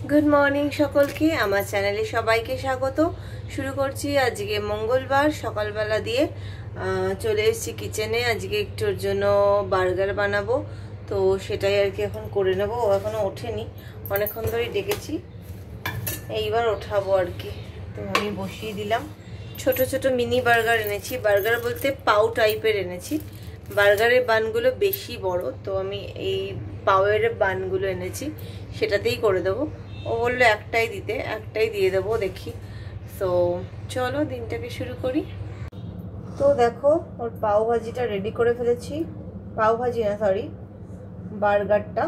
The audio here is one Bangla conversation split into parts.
গুড মর্নিং সকলকে, আমার চ্যানেলে সবাইকে স্বাগত। শুরু করছি আজকে মঙ্গলবার সকালবেলা দিয়ে। চলে এসেছি কিচেনে। আজকে একটুর জন্য বার্গার বানাবো, তো সেটাই আর কি এখন করে নেবো। ও এখনো ওঠেনি, অনেকক্ষণ ধরেই ডেকেছি, এইবার ওঠাবো আর কি। তো আমি বসিয়ে দিলাম। ছোট ছোট মিনি বার্গার এনেছি, বার্গার বলতে পাউ টাইপের এনেছি। বার্গারের বানগুলো বেশি বড়, তো আমি এই পাউয়ের বানগুলো এনেছি, সেটাতেই করে দেবো। ও বললো একটাই দিতে, একটাই দিয়ে দেবো, দেখি। তো চলো দিনটাকে শুরু করি। তো দেখো, ওর পাও ভাজিটা রেডি করে ফেলেছি। পাও ভাজি না, সরি, বার্গারটা।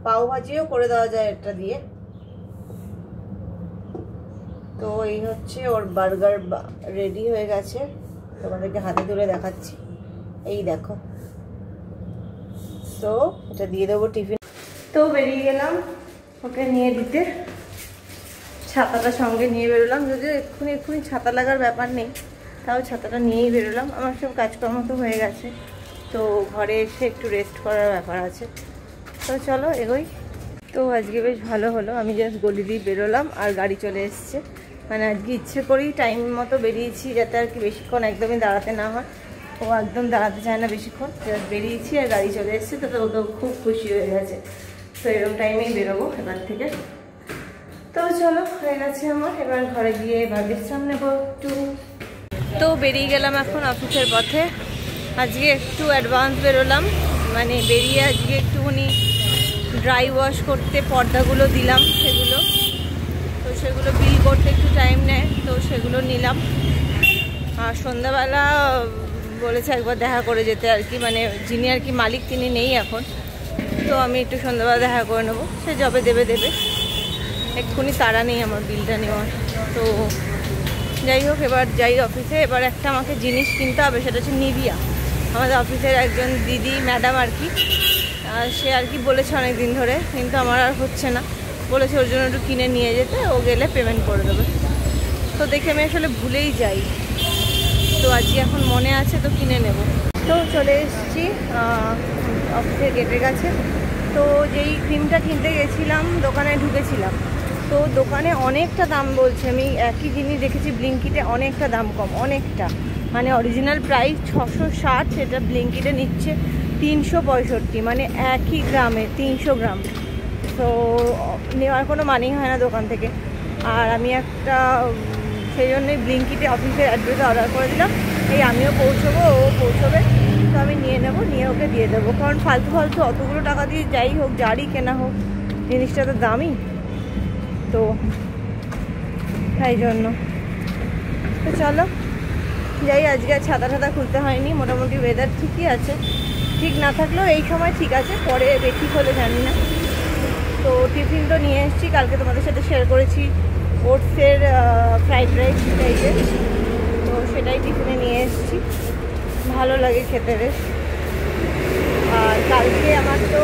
পাও ভাজিও করে দেওয়া যায় এটা দিয়ে। তো এই হচ্ছে ওর বার্গার রেডি হয়ে গেছে, তোমাদেরকে হাতে তুলে দেখাচ্ছি। এই দেখো। তো এটা দিয়ে দেবো টিফিন। তো বেরিয়ে গেলাম ওকে নিয়ে দিতে। ছাতাটা সঙ্গে নিয়ে বেরোলাম, যদিও এক্ষুনি ছাতা লাগার ব্যাপার নেই, তাও ছাতাটা নিয়েই বেরোলাম। আমার সব কাজকর্ম তো হয়ে গেছে, তো ঘরে এসে একটু রেস্ট করার ব্যাপার আছে। তো চলো এগোই। তো আজকে বেশ ভালো হলো, আমি জাস্ট গলি দিয়ে বেরোলাম আর গাড়ি চলে এসছে। মানে আজকে ইচ্ছে করেই টাইম মতো বেরিয়েছি, যাতে আর কি বেশিক্ষণ একদমই দাঁড়াতে না হয়। ও একদম দাঁড়াতে চায় না বেশিক্ষণ, জাস্ট বেরিয়েছি আর গাড়ি চলে এসছে। তো ও তো খুব খুশি হয়ে গেছে। তো এরকম টাইমেই বেরোবো এবার থেকে। তো চলো, হয়ে গেছে আমার, এবার ঘরে গিয়ে এবার বিশ্রাম নেবো একটু। তো বেরিয়ে গেলাম এখন অফিসের পথে। আজকে একটু অ্যাডভান্স বেরোলাম, মানে বেরিয়ে আজকে একটুখানি ড্রাই ওয়াশ করতে পর্দাগুলো দিলাম, সেগুলো বিল করতে একটু টাইম নেয়, তো সেগুলো নিলাম। আর সন্ধ্যাবেলা বলেছে একবার দেখা করে যেতে আর কি, মানে যিনি আর কি মালিক তিনি নেই এখন, তো আমি একটু সন্ধ্যাবেলা দেখা করে নেবো। সে যবে দেবে, এক্ষুনি তাড়া নেই আমার বিলটা নেওয়ার। তো যাই হোক, এবার যাই অফিসে। এবার একটা আমাকে জিনিস কিনতে হবে, সেটা হচ্ছে নিভিয়া। আমাদের অফিসের একজন দিদি ম্যাডাম আর কি, সে আর কি বলেছে অনেক দিন ধরে, কিন্তু আমার আর হচ্ছে না। বলেছে ওর জন্য একটু কিনে নিয়ে যেতে, ও গেলে পেমেন্ট করে দেবে। তো দেখে আমি আসলে ভুলেই যাই, তো আজকে এখন মনে আছে, তো কিনে নেব। তো চলে এসেছি অফিসের গেটের কাছে। তো যেই ক্রিমটা কিনতে গেছিলাম, দোকানে ঢুকেছিলাম, তো দোকানে অনেকটা দাম বলছে। আমি একই জিনিস দেখেছি ব্লিঙ্কিটে, অনেকটা দাম কম, অনেকটা। মানে অরিজিনাল প্রাইস 660, সেটা ব্লিঙ্কিটে নিচ্ছে 365, মানে একই গ্রামে 300 গ্রাম। তো নেওয়ার কোনো মানেই হয় না দোকান থেকে। আর আমি একটা সেই জন্যই ব্লিঙ্কিটে অফিসের অ্যাড্রেসে অর্ডার করে দিলাম। এই আমিও পৌঁছবো, ও পৌঁছবে, তো আমি নিয়ে নেব, নিয়ে ওকে দিয়ে দেবো। কারণ ফালতু অতগুলো টাকা দিয়ে যাই হোক, যারই কেনা হোক, জিনিসটা তো দামি, তো তাই জন্য। তো চলো যাই। আজকে আর ছাতা খুলতে হয়নি, মোটামুটি ওয়েদার ঠিকই আছে। ঠিক না থাকলেও এই সময় ঠিক আছে, পরে বেশি হলে জানি না। তো টিফিন তো নিয়ে এসেছি, কালকে তোমাদের সাথে শেয়ার করেছি ওটসের ফ্রাইড রাইস টাইপের, তো সেটাই টিফিনে নিয়ে এসেছি। ভালো লাগে খেতে বেশ। আর কালকে আমার তো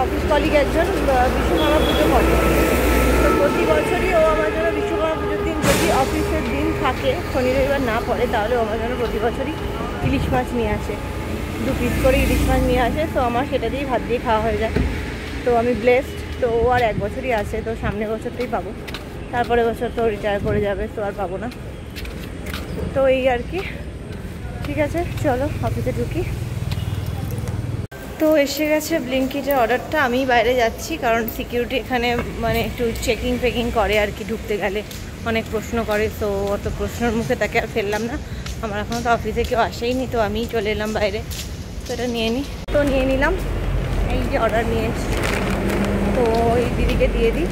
অফিস কলিগ একজন বিশ্বকর্মা পুজো করে, তো প্রতি বছরই ও আমার জন্য বিশ্বকর্মা পুজোর দিন, যদি অফিসের দিন থাকে, শনি রবিবার না পড়ে, তাহলে ও আমার জন্য প্রতি বছরই ইলিশ মাছ নিয়ে আসে, 2 পিস করে ইলিশ মাছ নিয়ে আসে। তো আমার সেটা দিয়েই ভাত দিয়ে খাওয়া হয়ে যায়। তো আমি ব্লেসড। তো ও আর 1 বছরই আছে, তো সামনের বছরটাই পাবো। তারপরে বছর তো রিটায়ার করে যাবে, তো আর পাবো না। তো এই আর কি। ঠিক আছে, চলো অফিসে ঢুকি। তো এসে গেছে ব্লিঙ্কিটের অর্ডারটা। আমি বাইরে যাচ্ছি, কারণ সিকিউরিটি এখানে মানে একটু চেকিং করে আর কি, ঢুকতে গেলে অনেক প্রশ্ন করে। তো অত প্রশ্নের মুখে তাকে আর ফেললাম না। আমার এখনও তো অফিসে কেউ আসেইনি, তো আমিই চলে এলাম বাইরে। তো এটা নিয়ে নিই। তো নিয়ে নিলাম, এই যে অর্ডার নিয়ে এসেছি। তো এই দিদিকে দিয়ে দিই।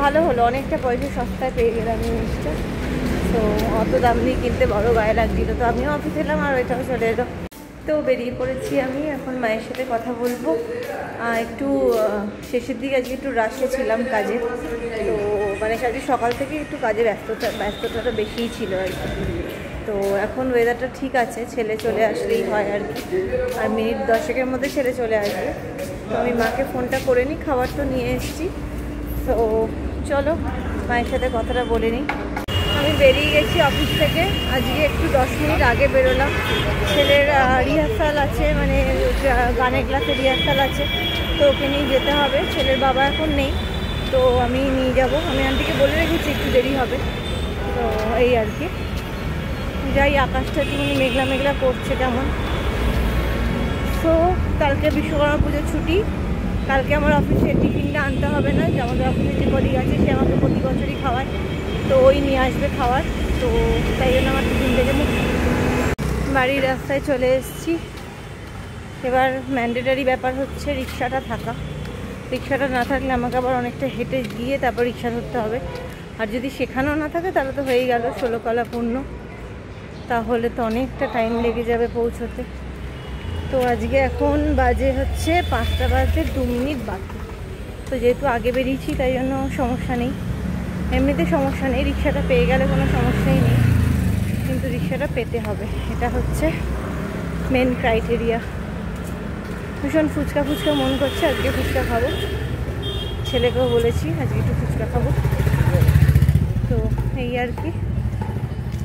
ভালো হলো, অনেকটা পয়সা সস্তায় পেয়ে গেলাম জিনিসটা। তো অত দাম দিয়ে কিনতে বড় গায়ে লাগছিল। তো আমিও অফিসে এলাম আর ওইটাও চলে এলো। তো বেরিয়ে পড়েছি আমি, এখন মায়ের সাথে কথা বলবো। একটু শেষের দিকে আজকে একটু রাশে ছিলাম কাজে, তো মানে আজকে সকাল থেকে একটু কাজে ব্যস্ততাটা বেশিই ছিল আর কি। তো এখন ওয়েদারটা ঠিক আছে, ছেলে চলে আসলেই হয় আর কি, আর মিনিট 10-এর মধ্যে ছেলে চলে আসবে। তো আমি মাকে ফোনটা করে নিই, খাবার তো নিয়ে এসেছি। তো চলো মায়ের সাথে কথাটা বলে নিই। আমি বেরিয়ে গেছি অফিস থেকে, আজকে একটু 10 মিনিট আগে বেরোলাম। ছেলের রিহার্সাল আছে, মানে গানের ক্লাসে রিহার্সাল আছে, তো ওকে নিয়ে যেতে হবে। ছেলের বাবা এখন নেই, তো আমি নিয়ে যাব, আমি আন্টিকে বলে রেখেছি একটু দেরি হবে। তো এই আর কি, যাই, আকাশটা একটুখানি মেঘলা মেঘলা করছে কেমন। তো কালকে বিশ্বকর্মা পুজোর ছুটি, কালকে আমার অফিসে টিফিনটা আনতে হবে না, যে আমাদের অফিসে যে কলিগ আছে সে আমাকে প্রতি বছরই খাওয়ায়, তো ওই নিয়ে আসবে খাবার। তো তাই জন্য আমার টিফিন থেকে বাড়ির রাস্তায় চলে এসেছি। এবার ম্যান্ডেটারি ব্যাপার হচ্ছে রিক্সাটা থাকা। রিক্সাটা না থাকলে আমাকে আবার অনেকটা হেঁটে গিয়ে তারপর রিক্সা ধরতে হবে। আর যদি সেখানেও না থাকে তাহলে তো হয়েই গেল 16 কলা পূর্ণ, তাহলে তো অনেকটা টাইম লেগে যাবে পৌঁছতে। তো আজকে এখন বাজে হচ্ছে 5টা বাজতে 2 মিনিট বাকি। তো যেহেতু আগে বেরিয়েছি তাই জন্য সমস্যা নেই, এমনিতে সমস্যা নেই, রিক্সাটা পেয়ে গেলে কোনো সমস্যাই নেই, কিন্তু রিক্সাটা পেতে হবে, এটা হচ্ছে মেন ক্রাইটেরিয়া। ভীষণ ফুচকা ফুচকা মন করছে, আজকে ফুচকা খাবো, ছেলেকেও বলেছি আজকে একটু ফুচকা খাবো। তো এই আর কি,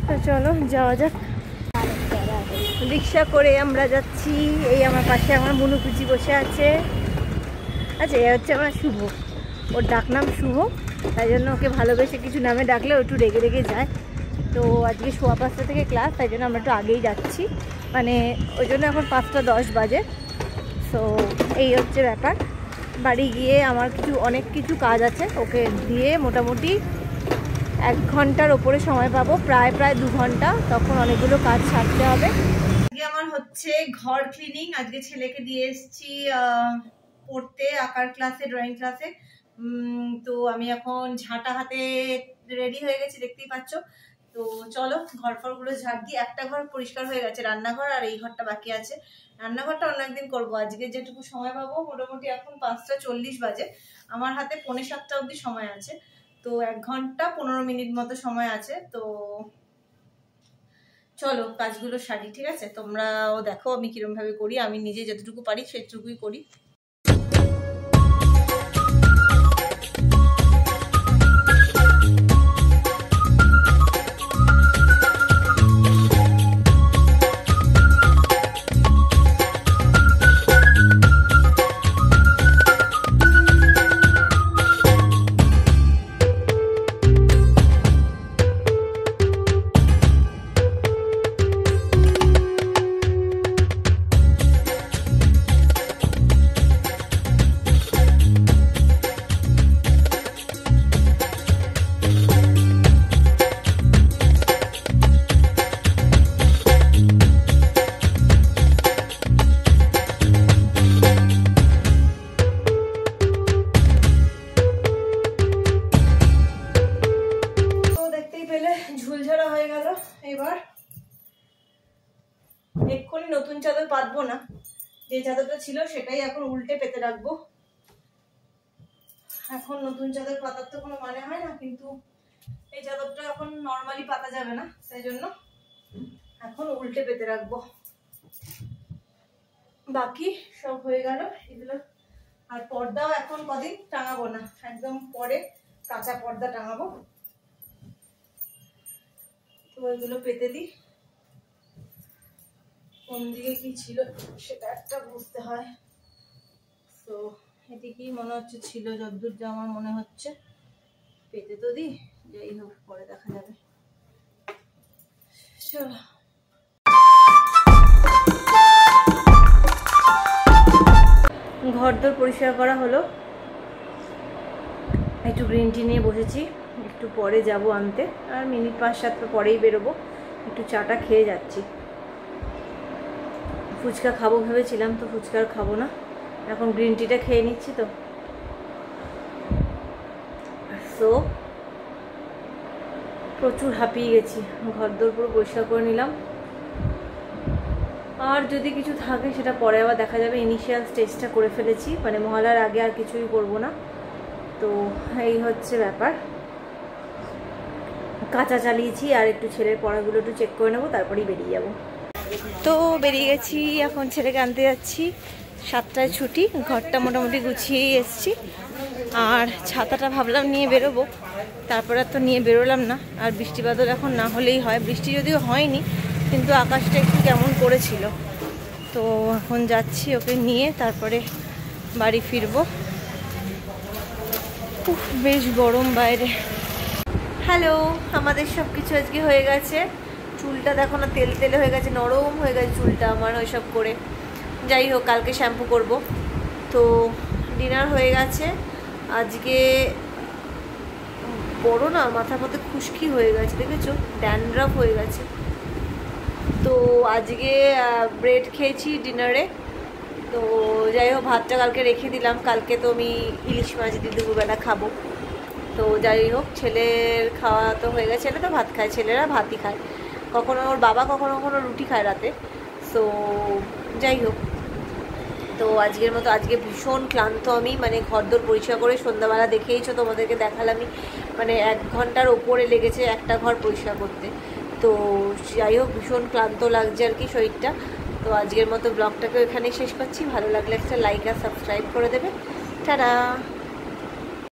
তো চলো যাওয়া যাক। রিক্সা করে আমরা যাচ্ছি। এই আমার পাশে আমার মুনুকুচি বসে আছে। আচ্ছা, এ হচ্ছে আমার শুভ, ওর ডাকনাম শুভ, তাই জন্য ওকে ভালোবেসে কিছু নামে ডাকলে ও একটু রেগে রেগে যায়। তো আজকে 5:15 থেকে ক্লাস, তাই জন্য আমরা একটু আগেই যাচ্ছি, মানে ওই জন্য এখন 5:10 বাজে। তো এই হচ্ছে ব্যাপার। বাড়ি গিয়ে আমার অনেক কিছু কাজ আছে, ওকে দিয়ে মোটামুটি 1 ঘন্টার ওপরে সময় পাবো, প্রায় 2 ঘন্টা, তখন অনেকগুলো কাজ সারতে হবে। আজকে আমার হচ্ছে ঘর ক্লিনিং। আজকে ছেলেকে দিয়ে এসেছি পড়তে, আঁকার ক্লাসে, ড্রয়িং ক্লাসে। তো আমি এখন ঝাঁটা হাতে রেডি হয়ে গেছি, দেখতেই পাচ্ছ। তো চলো ঘর ফরগুলো ঝাড় দিই। একটা ঘর পরিষ্কার হয়ে গেছে, রান্নাঘর, আর এই ঘরটা বাকি আছে। রান্নাঘরটা অন্য একদিন করবো, আজকে যেটুকু সময় পাবো, মোটামুটি এখন 5:40 বাজে, আমার হাতে 6:45 অবধি সময় আছে। তো 1 ঘন্টা 15 মিনিট মতো সময় আছে। তো চলো কাজগুলো সারি, ঠিক আছে? তোমরাও দেখো আমি কিরম ভাবে করি, আমি নিজে যতটুকু পারি সেটুকুই করি। ঝুলঝাড়া হয়ে গেল। এবার এক্ষুনি নতুন চাদর পাতবো না, যে চাদরটা ছিল সেটাই এখন উল্টে পেতে রাখবো। এখন নতুন চাদর পাতার তো কোনো মানে হয় না, কিন্তু এই চাদরটা এখন নর্মালি পাতা যাবে না, সেই জন্য এখন উল্টে পেতে রাখবো। বাকি সব হয়ে গেল এগুলো। আর পর্দাও এখন কদিন টাঙাবো না, একদম পরে কাঁচা পর্দা টাঙাবো। তো এগুলো পেতে দিই। কোন দিকে কি ছিল সেটা একটা বুঝতে হয়। তো এদিকেই মনে হচ্ছে ছিল, যতদূর যা আমার মনে হচ্ছে। পেতে তো দিই, যাই হোক পরে দেখা যাবে। চলো ঘরদোর পরিষ্কার করা হলো, একটু গ্রিন টি নিয়ে বসেছি, একটু পরে যাব আনতে, আর মিনিট 5-7 পরেই বেরোবো। একটু চাটা খেয়ে যাচ্ছি। ফুচকা খাবো ভেবেছিলাম, তো ফুচকা আর খাবো না, এখন গ্রিন টিটা খেয়ে নিচ্ছি। তো প্রচুর হাঁপিয়ে গেছি, ঘরদোর পুরো পরিষ্কার করে নিলাম। আর যদি কিছু থাকে সেটা পরে আবার দেখা যাবে। ইনিশিয়াল স্টেজটা করে ফেলেছি, মানে মহালয়ার আগে আর কিছুই করব না। তো এই হচ্ছে ব্যাপার। কাঁচা চালিয়েছি, আর একটু ছেলের পড়াগুলো একটু চেক করে নেবো, তারপরেই বেরিয়ে যাব। তো বেরিয়ে গেছি, এখন ছেলেকে আনতে যাচ্ছি। 7টায় ছুটি, ঘরটা মোটামুটি গুছিয়েই এসছি। আর ছাতাটা ভাবলাম নিয়ে বেরোবো, তারপর আর তো নিয়ে বেরোলাম না। আর বৃষ্টি বাদল এখন না হলেই হয়, বৃষ্টি যদিও হয়নি, কিন্তু আকাশটা একটু কেমন করেছিল। তো এখন যাচ্ছি ওকে নিয়ে, তারপরে বাড়ি ফিরবো। বেশ গরম বাইরে। হ্যালো, আমাদের সব কিছু আজকে হয়ে গেছে। চুলটা দেখো না তেল তেলে হয়ে গেছে, নরম হয়ে গেছে চুলটা আমার ওইসব করে। যাই হোক, কালকে শ্যাম্পু করব। তো ডিনার হয়ে গেছে। আজকে বড় না মাথার মধ্যে খুশকি হয়ে গেছে, দেখেছো, ড্যান্ড্রাফ হয়ে গেছে। তো আজকে ব্রেড খেয়েছি ডিনারে। তো যাই হোক, ভাতটা কালকে রেখে দিলাম, কালকে তো আমি ইলিশ মাছ দিয়ে দুপুরবেলা খাবো। তো যাই হোক, ছেলের খাওয়া তো হয়ে গেছে, ছেলে তো ভাত খায়, ছেলেরা ভাতই খায়, কখনো ওর বাবা কখনো কখনো রুটি খায় রাতে। তো যাই হোক, তো আজকের মতো আজকে ভীষণ ক্লান্ত আমি, মানে ঘরদোর পরিষ্কার করে সন্ধ্যাবেলা দেখেইছো, তোমাদেরকে দেখালামই, মানে 1 ঘন্টার ওপরে লেগেছে একটা ঘর পরিষ্কার করতে। তো যাই হোক, ভীষণ ক্লান্ত লাগছে আর কি শরীরটা। তো আজকের মতো ব্লগটাকে এখানেই শেষ করছি। ভালো লাগলে একটা লাইক আর সাবস্ক্রাইব করে দেবে। টাটা।